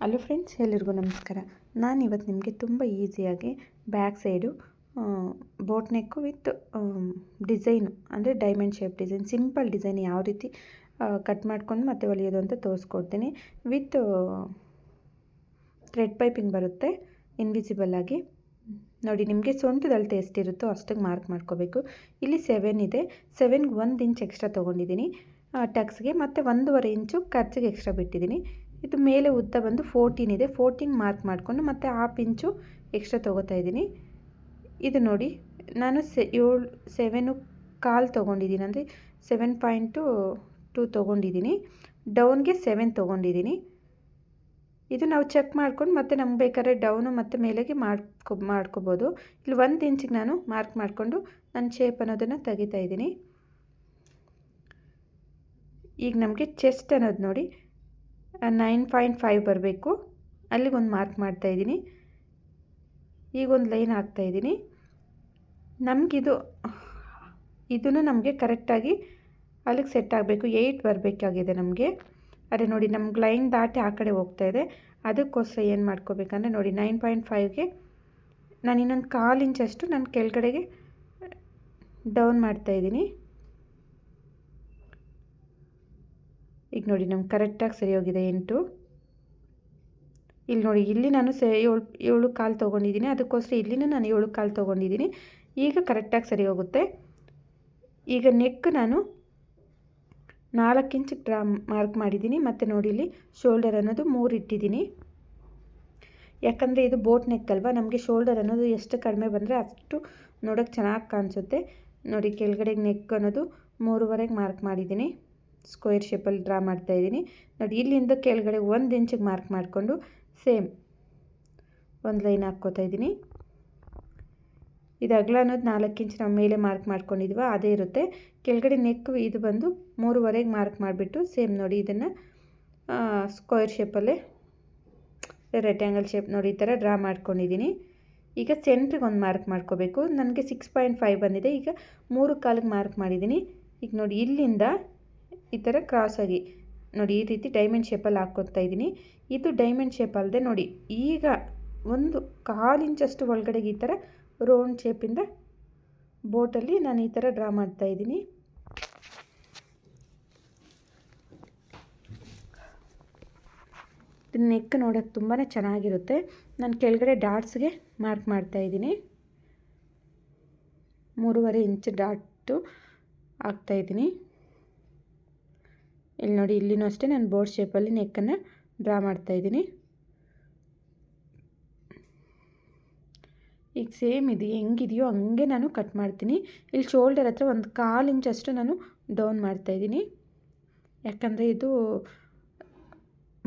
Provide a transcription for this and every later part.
Hello friends, ಎಲ್ಲರಿಗೂ ನಮಸ್ಕಾರ. ನಾನಿವತ್ತು ನಿಮಗೆ ತುಂಬ ಈಸಿಯಾಗಿ back side boat neck with design ಅಂದರೆ diamond shape design, simple design ಯಾವ ರೀತಿ ಕಟ್ ಮಾಡ್ಕೊಂಡು ಮತ್ತೆ ಹೊಲಿಯೋದು ಅಂತ ತೋರಿಸ್ಕೊಡ್ತೀನಿ. ವಿತ್ ಥ್ರೆಡ್ ಪೈಪಿಂಗ್ ಬರುತ್ತೆ ಇನ್ವಿಸಿಬಲ್ ಆಗಿ. ನೋಡಿ, ನಿಮಗೆ ಸೊಂಟದ ಅಳತೆ ಎಷ್ಟಿರುತ್ತೋ ಅಷ್ಟಕ್ಕೆ ಮಾರ್ಕ್ ಮಾಡ್ಕೋಬೇಕು. ಇಲ್ಲಿ 7 ಇದೆ. 7ಗೆ 1 ಇಂಚ್ ಎಕ್ಸ್ಟ್ರಾ ತೊಗೊಂಡಿದ್ದೀನಿ ಟಕ್ಸ್ಗೆ, ಮತ್ತು 1.5 ಇಂಚು ಖರ್ಚಿಗೆ ಎಕ್ಸ್ಟ್ರಾ ಬಿಟ್ಟಿದ್ದೀನಿ. ಇದು ಮೇಲೆ ಉದ್ದ ಬಂದು 14 ಇದೆ. 14 ಮಾರ್ಕ್ ಮಾಡಿಕೊಂಡು ಮತ್ತು 1/2 ಇಂಚು ಎಕ್ಸ್ಟ್ರಾ ತೊಗೋತಾ ಇದ್ದೀನಿ. ಇದು ನೋಡಿ, ನಾನು 7 ಕಾಲು ತೊಗೊಂಡಿದ್ದೀನಿ, ಅಂದರೆ 7.2 ತೊಗೊಂಡಿದ್ದೀನಿ. ಡೌನ್ಗೆ 7 ತೊಗೊಂಡಿದ್ದೀನಿ. ಇದು ನಾವು ಚೆಕ್ ಮಾಡ್ಕೊಂಡು ಮತ್ತೆ ನಮ್ಗೆ ಬೇಕಾದ್ರೆ ಡೌನು ಮತ್ತು ಮೇಲೆಗೆ ಮಾಡ್ಕೋಬೋದು. ಇಲ್ಲಿ 1 ಇಂಚಿಗೆ ನಾನು ಮಾರ್ಕ್ ಮಾಡಿಕೊಂಡು ನನ್ನ ಶೇಪ್ ಅನ್ನೋದನ್ನು ತೆಗಿತಾ ಇದ್ದೀನಿ. ಈಗ ನಮಗೆ ಚೆಸ್ಟ್ ಅನ್ನೋದು ನೋಡಿ 9.5 ಬರಬೇಕು. ಅಲ್ಲಿಗೊಂದು ಮಾರ್ಕ್ ಮಾಡ್ತಾಯಿದ್ದೀನಿ. ಈಗ ಒಂದು ಲೈನ್ ಹಾಕ್ತಾಯಿದ್ದೀನಿ. ಇದನ್ನು ನಮಗೆ ಕರೆಕ್ಟಾಗಿ ಅಲ್ಲಿಗೆ ಸೆಟ್ ಆಗಬೇಕು. 8 ಬರಬೇಕಾಗಿದೆ ನಮಗೆ. ಅದೇ ನೋಡಿ, ನಮ್ಗೆ ಲೈನ್ ದಾಟಿ ಆ ಕಡೆ ಹೋಗ್ತಾ ಇದೆ. ಅದಕ್ಕೋಸ್ಕರ ಏನು ಮಾಡ್ಕೋಬೇಕಂದ್ರೆ ನೋಡಿ, 9.5ಗೆ ನಾನು ಇನ್ನೊಂದು 1/4 ಇಂಚಷ್ಟು ನಾನು ಕೆಳಗಡೆಗೆ ಡೌನ್ ಮಾಡ್ತಾಯಿದ್ದೀನಿ. ಈಗ ನೋಡಿ, ನಮ್ಗೆ ಕರೆಕ್ಟಾಗಿ ಸರಿ ಹೋಗಿದೆ 8. ಇಲ್ಲಿ ನೋಡಿ, ಇಲ್ಲಿ ನಾನು 7 ಕಾಲು ತೊಗೊಂಡಿದ್ದೀನಿ. ಅದಕ್ಕೋಸ್ಕರ ಇಲ್ಲಿನೂ ನಾನು 7 ಕಾಲು ತೊಗೊಂಡಿದ್ದೀನಿ. ಈಗ ಕರೆಕ್ಟಾಗಿ ಸರಿ ಹೋಗುತ್ತೆ. ಈಗ ನೆಕ್ ನಾನು 4 ಇಂಚಿಗೆ ಮಾರ್ಕ್ ಮಾಡಿದ್ದೀನಿ. ಮತ್ತು ನೋಡಿ, ಇಲ್ಲಿ ಶೋಲ್ಡರ್ ಅನ್ನೋದು 3 ಇಟ್ಟಿದ್ದೀನಿ. ಯಾಕಂದರೆ ಇದು ಬೋಟ್ ನೆಕ್ ಅಲ್ವಾ, ನಮಗೆ ಶೋಲ್ಡರ್ ಅನ್ನೋದು ಎಷ್ಟು ಕಡಿಮೆ ಬಂದರೆ ಅಷ್ಟು ನೋಡೋಕ್ಕೆ ಚೆನ್ನಾಗಿ ಕಾಣಿಸುತ್ತೆ. ನೋಡಿ, ಕೆಳಗಡೆಗೆ ನೆಕ್ ಅನ್ನೋದು 3.5ಗೆ ಮಾರ್ಕ್ ಮಾಡಿದ್ದೀನಿ. ಸ್ಕ್ವೇರ್ ಶೇಪಲ್ಲಿ ಡ್ರಾ ಮಾಡ್ತಾಯಿದ್ದೀನಿ. ನೋಡಿ, ಇಲ್ಲಿಂದ ಕೆಳಗಡೆ 1 ಇಂಚಿಗೆ ಮಾರ್ಕ್ ಮಾಡಿಕೊಂಡು ಸೇಮ್ ಒಂದು ಲೈನ್ ಹಾಕ್ಕೋತಾ ಇದ್ದೀನಿ. ಇದು ಅಗಲ ಅನ್ನೋದು 4 ಇಂಚ್ ನಾವು ಮೇಲೆ ಮಾರ್ಕ್ ಮಾಡ್ಕೊಂಡಿದ್ವ ಅದೇ ಇರುತ್ತೆ. ಕೆಳಗಡೆ ನೆಕ್ ಇದು ಬಂದು 3.5ಗೆ ಮಾರ್ಕ್ ಮಾಡಿಬಿಟ್ಟು ಸೇಮ್ ನೋಡಿ, ಇದನ್ನು ಸ್ಕ್ವೇರ್ ಶೇಪಲ್ಲೇ ರೆಕ್ಟ್ಯಾಂಗಲ್ ಶೇಪ್ ನೋಡಿ ಈ ಥರ ಡ್ರಾ ಮಾಡ್ಕೊಂಡಿದ್ದೀನಿ. ಈಗ ಸೆಂಟ್ರಿಗೆ ಒಂದು ಮಾರ್ಕ್ ಮಾಡ್ಕೋಬೇಕು. ನನಗೆ 6.5 ಬಂದಿದೆ. ಈಗ 3 ಕಾಲಿಗೆ ಮಾರ್ಕ್ ಮಾಡಿದ್ದೀನಿ. ಈಗ ನೋಡಿ, ಇಲ್ಲಿಂದ ಈ ಥರ ಕ್ರಾಸಾಗಿ ನೋಡಿ ಈ ರೀತಿ ಡೈಮಂಡ್ ಶೇಪಲ್ಲಿ ಹಾಕ್ಕೊತಾ ಇದ್ದೀನಿ. ಇದು ಡೈಮಂಡ್ ಶೇಪ್ ಅಲ್ಲದೆ ನೋಡಿ, ಈಗ 1/4 ಇಂಚಷ್ಟು ಒಳಗಡೆಗೆ ಈ ಥರ ರೌಂಡ್ ಶೇಪಿಂದ ಬೋಟಲ್ಲಿ ನಾನು ಈ ಥರ ಡ್ರಾ ಮಾಡ್ತಾಯಿದ್ದೀನಿ. ನೆಕ್ ನೋಡೋಕ್ಕೆ ತುಂಬಾ ಚೆನ್ನಾಗಿರುತ್ತೆ. ನಾನು ಕೆಳಗಡೆ ಡಾಟ್ಸ್ಗೆ ಮಾರ್ಕ್ ಮಾಡ್ತಾಯಿದ್ದೀನಿ. 3.5 ಇಂಚ್ ಡಾಟು ಹಾಕ್ತಾಯಿದ್ದೀನಿ. ಇಲ್ಲಿ ನೋಡಿ, ಇಲ್ಲಿನೂ ಅಷ್ಟೇ ನಾನು ಬೋಟ್ ಶೇಪಲ್ಲಿ ನೆಕ್ಕನ್ನು ಡ್ರಾ ಮಾಡ್ತಾಯಿದ್ದೀನಿ. ಈಗ ಸೇಮ್ ಇದು ಹೆಂಗಿದೆಯೋ ಹಂಗೆ ನಾನು ಕಟ್ ಮಾಡ್ತೀನಿ. ಇಲ್ಲಿ ಶೋಲ್ಡರ್ ಹತ್ರ 1/4 ಇಂಚಷ್ಟು ನಾನು ಡೌನ್ ಮಾಡ್ತಾಯಿದ್ದೀನಿ. ಯಾಕಂದರೆ ಇದು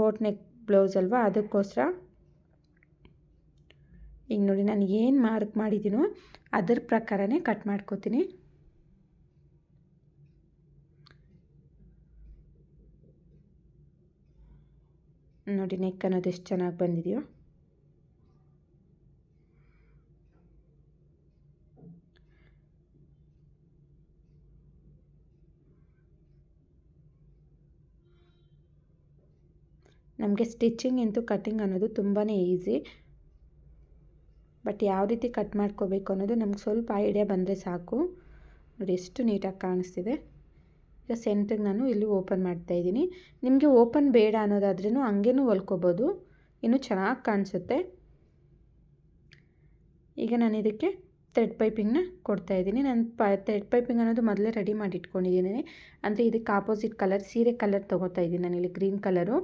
ಬೋಟ್ ನೆಕ್ ಬ್ಲೌಸ್ ಅಲ್ವಾ, ಅದಕ್ಕೋಸ್ಕರ. ಈಗ ನೋಡಿ, ನಾನು ಏನು ಮಾರ್ಕ್ ಮಾಡಿದ್ದೀನೋ ಅದರ ಪ್ರಕಾರನೇ ಕಟ್ ಮಾಡ್ಕೋತೀನಿ. ನೋಡಿ, ನೆಕ್ ಅನ್ನೋದು ಎಷ್ಟು ಚೆನ್ನಾಗಿ ಬಂದಿದೆಯೋ. ನಮಗೆ ಸ್ಟಿಚಿಂಗ್ ಇಂತೂ ಕಟ್ಟಿಂಗ್ ಅನ್ನೋದು ತುಂಬಾ ಈಸಿ. ಬಟ್ ಯಾವ ರೀತಿ ಕಟ್ ಮಾಡ್ಕೋಬೇಕು ಅನ್ನೋದು ನಮ್ಗೆ ಸ್ವಲ್ಪ ಐಡಿಯಾ ಬಂದರೆ ಸಾಕು. ನೋಡಿ, ಎಷ್ಟು ನೀಟಾಗಿ ಕಾಣಿಸ್ತಿದೆ. ಈಗ ಸೆಂಟ್ರಿಗೆ ನಾನು ಇಲ್ಲಿ ಓಪನ್ ಮಾಡ್ತಾಯಿದ್ದೀನಿ. ನಿಮಗೆ ಓಪನ್ ಬೇಡ ಅನ್ನೋದಾದ್ರೂ ಹಂಗೇನೂ ಹೊಲ್ಕೋಬೋದು, ಇನ್ನೂ ಚೆನ್ನಾಗಿ ಕಾಣಿಸುತ್ತೆ. ಈಗ ನಾನು ಇದಕ್ಕೆ ಥ್ರೆಡ್ ಪೈಪಿಂಗ್ನ ಕೊಡ್ತಾಯಿದ್ದೀನಿ. ನಾನು ಥ್ರೆಡ್ ಪೈಪಿಂಗ್ ಅನ್ನೋದು ಮೊದಲೇ ರೆಡಿ ಮಾಡಿ ಇಟ್ಕೊಂಡಿದ್ದೀನಿ. ಅಂದರೆ ಇದಕ್ಕೆ ಆಪೋಸಿಟ್ ಕಲರ್ ಸೀರೆ ಕಲರ್ ತೊಗೋತಾ ಇದ್ದೀನಿ ನಾನಿಲ್ಲಿ, ಗ್ರೀನ್ ಕಲರು.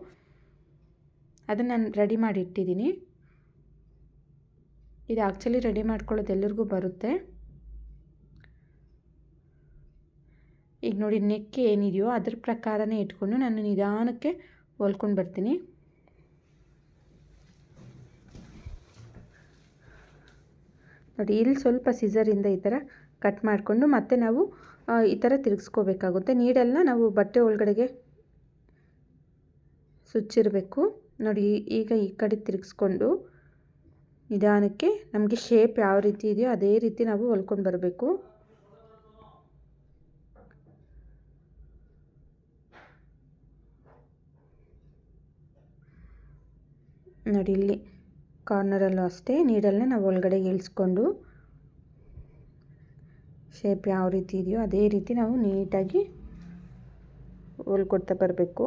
ಅದನ್ನು ನಾನು ರೆಡಿ ಮಾಡಿ ಇಟ್ಟಿದ್ದೀನಿ. ಇದು ಆ್ಯಕ್ಚುಲಿ ರೆಡಿ ಮಾಡ್ಕೊಳ್ಳೋದು ಎಲ್ಲರಿಗೂ ಬರುತ್ತೆ. ಈಗ ನೋಡಿ, ನೆಕ್ ಏನಿದೆಯೋ ಅದ್ರ ಪ್ರಕಾರನೇ ಇಟ್ಕೊಂಡು ನಾನು ನಿಧಾನಕ್ಕೆ ಹೊಲ್ಕೊಂಡು ಬರ್ತೀನಿ. ನೋಡಿ, ಇಲ್ಲಿ ಸ್ವಲ್ಪ ಸಿಸರಿಂದ ಈ ಥರ ಕಟ್ ಮಾಡಿಕೊಂಡು ಮತ್ತೆ ನಾವು ಈ ಥರ ತಿರುಗಿಸ್ಕೋಬೇಕಾಗುತ್ತೆ. ನೀಡಲ್ನ ನಾವು ಬಟ್ಟೆ ಒಳಗಡೆಗೆ ಸುಚ್ಚಿರಬೇಕು. ನೋಡಿ, ಈಗ ಈ ಕಡೆ ತಿರುಗಿಸ್ಕೊಂಡು ನಿಧಾನಕ್ಕೆ ನಮಗೆ ಶೇಪ್ ಯಾವ ರೀತಿ ಇದೆಯೋ ಅದೇ ರೀತಿ ನಾವು ಹೊಲ್ಕೊಂಡು ಬರಬೇಕು. ನೋಡಿ ಇಲ್ಲಿ ಕಾರ್ನರಲ್ಲೂ ಅಷ್ಟೇ ನೀಡಲ್ನ ನಾವು ಒಳಗಡೆ ಇಳಿಸ್ಕೊಂಡು ಶೇಪ್ ಯಾವ ರೀತಿ ಇದೆಯೋ ಅದೇ ರೀತಿ ನಾವು ನೀಟಾಗಿ ಹೊಲ್ಕೊಡ್ತಾ ಬರಬೇಕು.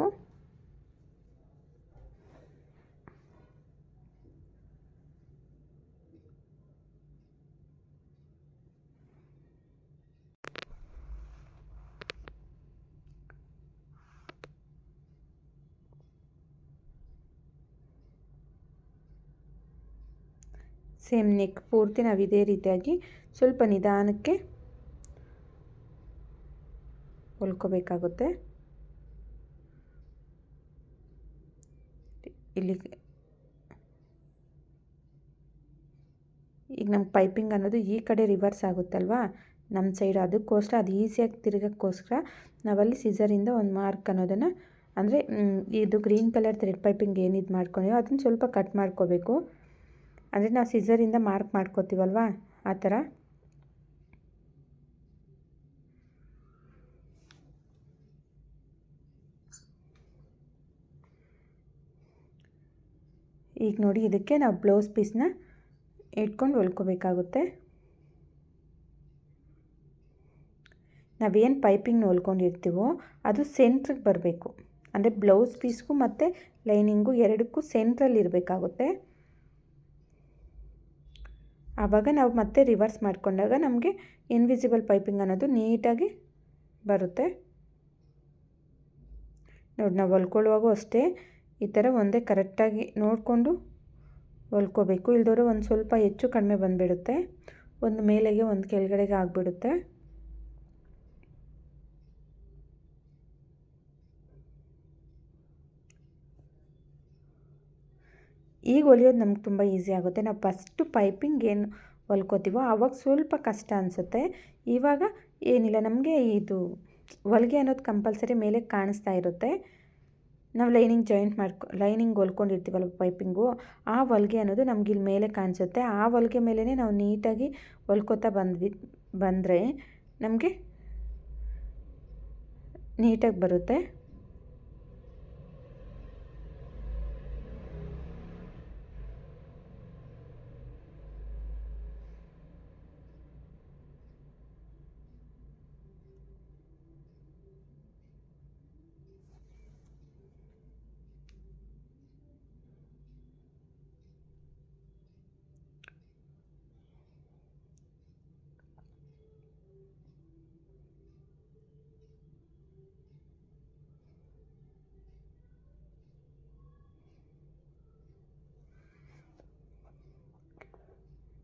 ಸೇಮ್ ನೆಕ್ ಪೂರ್ತಿ ನಾವು ಇದೇ ರೀತಿಯಾಗಿ ಸ್ವಲ್ಪ ನಿಧಾನಕ್ಕೆ ಹೊಲ್ಕೋಬೇಕಾಗುತ್ತೆ. ಇಲ್ಲಿ ಈಗ ನಮ್ಮ ಪೈಪಿಂಗ್ ಅನ್ನೋದು ಈ ಕಡೆ ರಿವರ್ಸ್ ಆಗುತ್ತಲ್ವಾ ನಮ್ಮ ಸೈಡ್, ಅದಕ್ಕೋಸ್ಕರ ಅದು ಈಸಿಯಾಗಿ ತಿರುಗೋಕ್ಕೋಸ್ಕರ ನಾವಲ್ಲಿ ಸಿಸರಿಂದ ಒಂದು ಮಾರ್ಕ್ ಅನ್ನೋದನ್ನು, ಅಂದರೆ ಇದು ಗ್ರೀನ್ ಕಲರ್ ಥ್ರೆಡ್ ಪೈಪಿಂಗ್ ಏನಿದು ಮಾಡ್ಕೊಂಡಿವೋ ಅದನ್ನು ಸ್ವಲ್ಪ ಕಟ್ ಮಾಡ್ಕೋಬೇಕು. ಅಂದರೆ ನಾವು ಸಿಸರಿಂದ ಮಾರ್ಕ್ ಮಾಡ್ಕೋತೀವಲ್ವ ಆ ಥರ. ಈಗ ನೋಡಿ ಇದಕ್ಕೆ ನಾವು ಬ್ಲೌಸ್ ಪೀಸ್ನ ಇಟ್ಕೊಂಡು ಹೊಲ್ಕೋಬೇಕಾಗುತ್ತೆ. ನಾವೇನು ಪೈಪಿಂಗ್ನ ಹೊಲ್ಕೊಂಡಿರ್ತೀವೋ ಅದು ಸೆಂಟ್ರಿಗೆ ಬರಬೇಕು. ಅಂದರೆ ಬ್ಲೌಸ್ ಪೀಸ್ಗೂ ಮತ್ತು ಲೈನಿಂಗು ಎರಡಕ್ಕೂ ಸೆಂಟ್ರಲ್ಲಿ ಇರಬೇಕಾಗುತ್ತೆ. ಆವಾಗ ನಾವು ಮತ್ತೆ ರಿವರ್ಸ್ ಮಾಡಿಕೊಂಡಾಗ ನಮಗೆ ಇನ್ವಿಸಿಬಲ್ ಪೈಪಿಂಗ್ ಅನ್ನೋದು ನೀಟಾಗಿ ಬರುತ್ತೆ. ನೋಡಿ ನಾವು ಹೊಲ್ಕೊಳ್ಳುವಾಗೂ ಅಷ್ಟೇ ಈ ಥರ ಒಂದೇ ಕರೆಕ್ಟಾಗಿ ನೋಡಿಕೊಂಡು ಹೊಲ್ಕೋಬೇಕು. ಇಲ್ದೋರು ಒಂದು ಸ್ವಲ್ಪ ಹೆಚ್ಚು ಕಡಿಮೆ ಬಂದುಬಿಡುತ್ತೆ, ಒಂದು ಮೇಲೆಗೆ ಒಂದು ಕೆಳಗಡೆಗೆ ಆಗಿಬಿಡುತ್ತೆ. ಈಗ ಹೊಲಿಯೋದು ನಮ್ಗೆ ತುಂಬ ಈಸಿ ಆಗುತ್ತೆ. ನಾವು ಫಸ್ಟು ಪೈಪಿಂಗ್ ಏನು ಹೊಲ್ಕೋತೀವೋ ಆವಾಗ ಸ್ವಲ್ಪ ಕಷ್ಟ ಅನಿಸುತ್ತೆ. ಇವಾಗ ಏನಿಲ್ಲ, ನಮಗೆ ಇದು ಹೊಲಿಗೆ ಅನ್ನೋದು ಕಂಪಲ್ಸರಿ ಮೇಲೆ ಕಾಣಿಸ್ತಾ ಇರುತ್ತೆ. ನಾವು ಲೈನಿಂಗ್ ಹೊಲ್ಕೊಂಡಿರ್ತೀವಲ್ಲ ಪೈಪಿಂಗು, ಆ ಹೊಲಿಗೆ ಅನ್ನೋದು ನಮ್ಗೆ ಇಲ್ಲಿ ಮೇಲೆ ಕಾಣಿಸುತ್ತೆ. ಆ ಹೊಲಿಗೆ ಮೇಲೇ ನಾವು ನೀಟಾಗಿ ಹೊಲ್ಕೋತಾ ಬಂದರೆ ನಮಗೆ ನೀಟಾಗಿ ಬರುತ್ತೆ.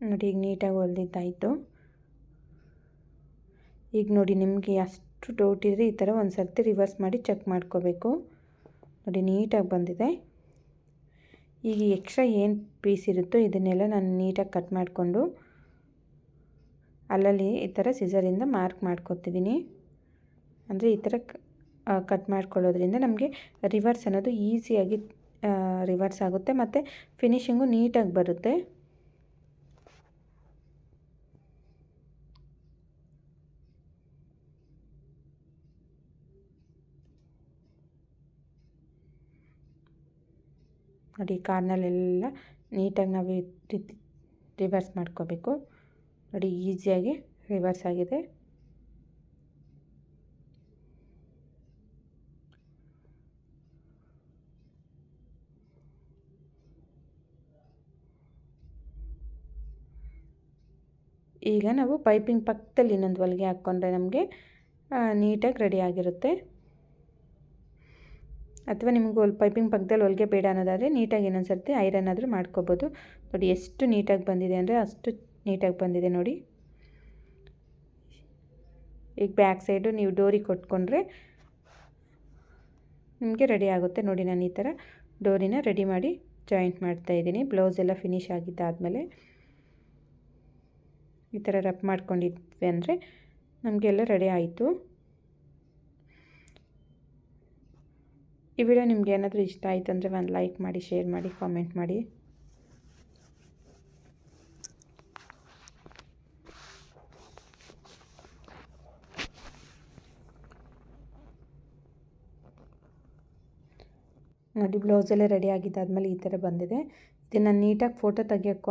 ನೋಡಿ ಈಗ ನೀಟಾಗಿ ಹೊಲ್ದಿದ್ದಾಯಿತು. ಈಗ ನೋಡಿ ನಿಮಗೆ ಅಷ್ಟು ಡೌಟ್ ಇದ್ದರೆ ಈ ಥರ ಒಂದು ಸರ್ತಿ ರಿವರ್ಸ್ ಮಾಡಿ ಚೆಕ್ ಮಾಡ್ಕೋಬೇಕು. ನೋಡಿ ನೀಟಾಗಿ ಬಂದಿದೆ. ಈಗ ಎಕ್ಸ್ಟ್ರಾ ಏನು ಪೀಸ್ ಇರುತ್ತೋ ಇದನ್ನೆಲ್ಲ ನಾನು ನೀಟಾಗಿ ಕಟ್ ಮಾಡಿಕೊಂಡು ಅಲ್ಲಲ್ಲಿ ಈ ಥರ ಸಿಸರಿಂದ ಮಾರ್ಕ್ ಮಾಡ್ಕೊತಿದ್ದೀನಿ. ಅಂದರೆ ಈ ಥರ ಕಟ್ ಮಾಡ್ಕೊಳ್ಳೋದ್ರಿಂದ ನಮಗೆ ರಿವರ್ಸ್ ಅನ್ನೋದು ಈಸಿಯಾಗಿ ರಿವರ್ಸ್ ಆಗುತ್ತೆ ಮತ್ತು ಫಿನಿಶಿಂಗು ನೀಟಾಗಿ ಬರುತ್ತೆ. ನೋಡಿ ಕಾರ್ನಲ್ಲೆಲ್ಲ ನೀಟಾಗಿ ನಾವು ರಿವರ್ಸ್ ಮಾಡ್ಕೋಬೇಕು. ನೋಡಿ ಈಸಿಯಾಗಿ ರಿವರ್ಸ್ ಆಗಿದೆ. ಈಗ ನಾವು ಪೈಪಿಂಗ್ ಪಕ್ಕದಲ್ಲಿ ಇನ್ನೊಂದು ಹೊಲಿಗೆ ಹಾಕ್ಕೊಂಡ್ರೆ ನಮಗೆ ನೀಟಾಗಿ ರೆಡಿ ಆಗಿರುತ್ತೆ. ಅಥವಾ ನಿಮಗೂ ಪೈಪಿಂಗ್ ಪಕ್ಕದಲ್ಲಿ ಹೊಲಿಗೆ ಬೇಡ ಅನ್ನೋದಾದರೆ ನೀಟಾಗಿ ಇನ್ನೊಂದು ಸರ್ತಿ ಐರನ್ ಆದರೂ ಮಾಡ್ಕೋಬೋದು. ನೋಡಿ ಎಷ್ಟು ನೀಟಾಗಿ ಬಂದಿದೆ ಅಂದರೆ ಅಷ್ಟು ನೀಟಾಗಿ ಬಂದಿದೆ ನೋಡಿ. ಈಗ ಬ್ಯಾಕ್ ಸೈಡು ನೀವು ಡೋರಿಗೆ ಕೊಟ್ಕೊಂಡ್ರೆ ನಿಮಗೆ ರೆಡಿ ಆಗುತ್ತೆ. ನೋಡಿ ನಾನು ಈ ಥರ ಡೋರಿನ ರೆಡಿ ಮಾಡಿ ಜಾಯಿಂಟ್ ಮಾಡ್ತಾಯಿದ್ದೀನಿ. ಬ್ಲೌಸ್ ಎಲ್ಲ ಫಿನಿಶ್ ಆಗಿದ್ದಾದಮೇಲೆ ಈ ಥರ ರಫ್ ಮಾಡ್ಕೊಂಡಿದ್ವಿ ಅಂದರೆ ನಮಗೆಲ್ಲ ರೆಡಿ ಆಯಿತು. ಈ ವಿಡಿಯೋ ನಿಮ್ಗೆ ಏನಾದರೂ ಇಷ್ಟ ಆಯಿತು ಅಂದರೆ ಒಂದು ಲೈಕ್ ಮಾಡಿ, ಶೇರ್ ಮಾಡಿ, ಕಾಮೆಂಟ್ ಮಾಡಿ. ನೋಡಿ ಬ್ಲೌಸಲ್ಲೇ ರೆಡಿ ಆಗಿದ್ದಾದಮೇಲೆ ಈ ಥರ ಬಂದಿದೆ. ಇದನ್ನು ನೀಟಾಗಿ ಫೋಟೋ ತೆಗಿಯೋಕ್ಕೂ